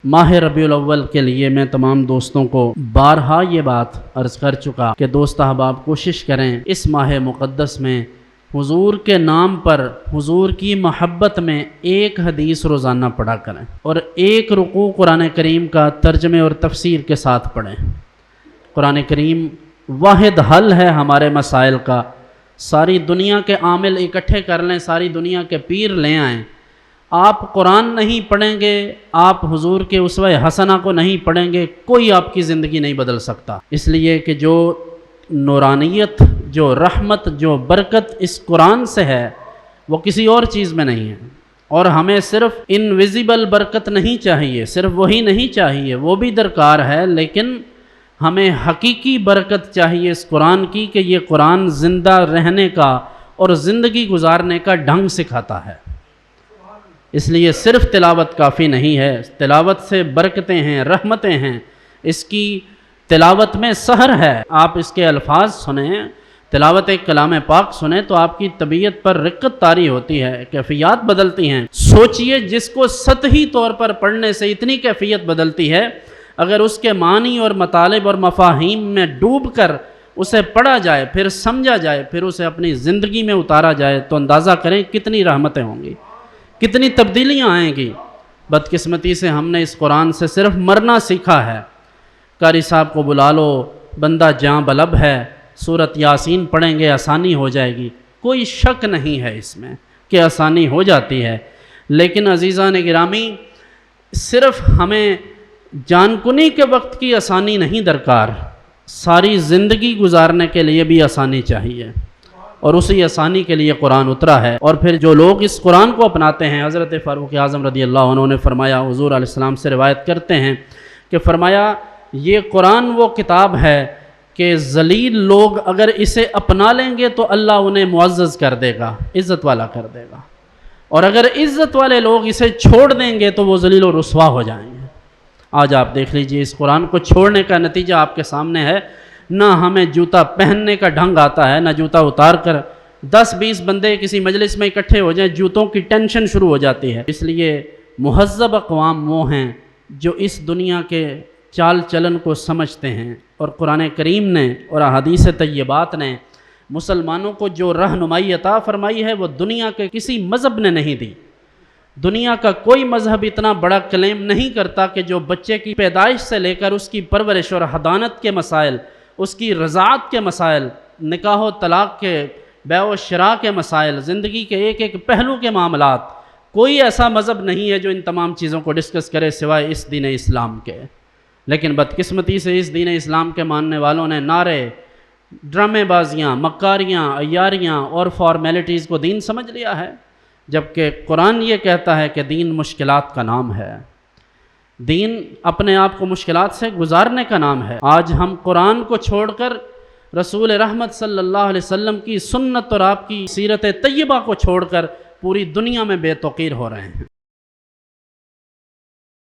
ماہ ربیع الاول کے لیے میں تمام دوستوں کو بارہا یہ بات عرض کر چکا کہ دوست احباب کوشش کریں اس ماہ مقدس میں حضور کے نام پر حضور کی محبت میں ایک حدیث روزانہ پڑھا کریں اور ایک رکوع قرآن کریم کا ترجمے اور تفسیر کے ساتھ پڑھیں۔ قرآن کریم واحد حل ہے ہمارے مسائل کا۔ ساری دنیا کے عامل اکٹھے کر لیں، ساری دنیا کے پیر لے آئیں، آپ قرآن نہیں پڑھیں گے، آپ حضور کے اسوہ حسنہ کو نہیں پڑھیں گے، کوئی آپ کی زندگی نہیں بدل سکتا۔ اس لیے کہ جو نورانیت، جو رحمت، جو برکت اس قرآن سے ہے وہ کسی اور چیز میں نہیں ہے۔ اور ہمیں صرف انویزیبل برکت نہیں چاہیے، صرف وہی نہیں چاہیے، وہ بھی درکار ہے، لیکن ہمیں حقیقی برکت چاہیے اس قرآن کی کہ یہ قرآن زندہ رہنے کا اور زندگی گزارنے کا ڈھنگ سکھاتا ہے۔ اس لیے صرف تلاوت کافی نہیں ہے، تلاوت سے برکتیں ہیں، رحمتیں ہیں، اس کی تلاوت میں سحر ہے۔ آپ اس کے الفاظ سنیں، تلاوت کلام پاک سنیں تو آپ کی طبیعت پر رقت طاری ہوتی ہے، کیفیات بدلتی ہیں۔ سوچئے جس کو سطحی طور پر پڑھنے سے اتنی کیفیت بدلتی ہے، اگر اس کے معنی اور مطالب اور مفاہیم میں ڈوب کر اسے پڑھا جائے، پھر سمجھا جائے، پھر اسے اپنی زندگی میں اتارا جائے تو اندازہ کریں کتنی رحمتیں ہوں گی، کتنی تبدیلیاں آئیں گی۔ بدقسمتی سے ہم نے اس قرآن سے صرف مرنا سیکھا ہے۔ قاری صاحب کو بلا لو، بندہ جاں بلب ہے، سورۃ یاسین پڑھیں گے آسانی ہو جائے گی۔ کوئی شک نہیں ہے اس میں کہ آسانی ہو جاتی ہے، لیکن عزیزان گرامی صرف ہمیں جان کنی کے وقت کی آسانی نہیں درکار، ساری زندگی گزارنے کے لیے بھی آسانی چاہیے، اور اسی آسانی کے لیے قرآن اترا ہے۔ اور پھر جو لوگ اس قرآن کو اپناتے ہیں، حضرت فاروق اعظم رضی اللہ عنہ نے فرمایا، حضور علیہ السلام سے روایت کرتے ہیں کہ فرمایا یہ قرآن وہ کتاب ہے کہ ذلیل لوگ اگر اسے اپنا لیں گے تو اللہ انہیں معزز کر دے گا، عزت والا کر دے گا، اور اگر عزت والے لوگ اسے چھوڑ دیں گے تو وہ ذلیل و رسوا ہو جائیں گے۔ آج آپ دیکھ لیجئے اس قرآن کو چھوڑنے کا نتیجہ آپ کے سامنے ہے۔ نہ ہمیں جوتا پہننے کا ڈھنگ آتا ہے، نہ جوتا اتار کر 10-20 بندے کسی مجلس میں اکٹھے ہو جائیں جوتوں کی ٹینشن شروع ہو جاتی ہے۔ اس لیے مہذب اقوام وہ ہیں جو اس دنیا کے چال چلن کو سمجھتے ہیں، اور قرآن کریم نے اور احادیث طیبات نے مسلمانوں کو جو رہنمائی عطا فرمائی ہے وہ دنیا کے کسی مذہب نے نہیں دی۔ دنیا کا کوئی مذہب اتنا بڑا کلیم نہیں کرتا کہ جو بچے کی پیدائش سے لے کر اس کی پرورش اور حضانت کے مسائل، اس کی رضاعت کے مسائل، نکاح و طلاق کے، بیع و شراء کے مسائل، زندگی کے ایک ایک پہلو کے معاملات، کوئی ایسا مذہب نہیں ہے جو ان تمام چیزوں کو ڈسکس کرے سوائے اس دین اسلام کے۔ لیکن بدقسمتی سے اس دین اسلام کے ماننے والوں نے نعرے، ڈرامے بازیاں، مکاریاں، عیاریاں اور فارمیلٹیز کو دین سمجھ لیا ہے، جبکہ قرآن یہ کہتا ہے کہ دین مشکلات کا نام ہے، دین اپنے آپ کو مشکلات سے گزارنے کا نام ہے۔ آج ہم قرآن کو چھوڑ کر رسول رحمت صلی اللہ علیہ وسلم کی سنت اور آپ کی سیرت طیبہ کو چھوڑ کر پوری دنیا میں بے توقیر ہو رہے ہیں۔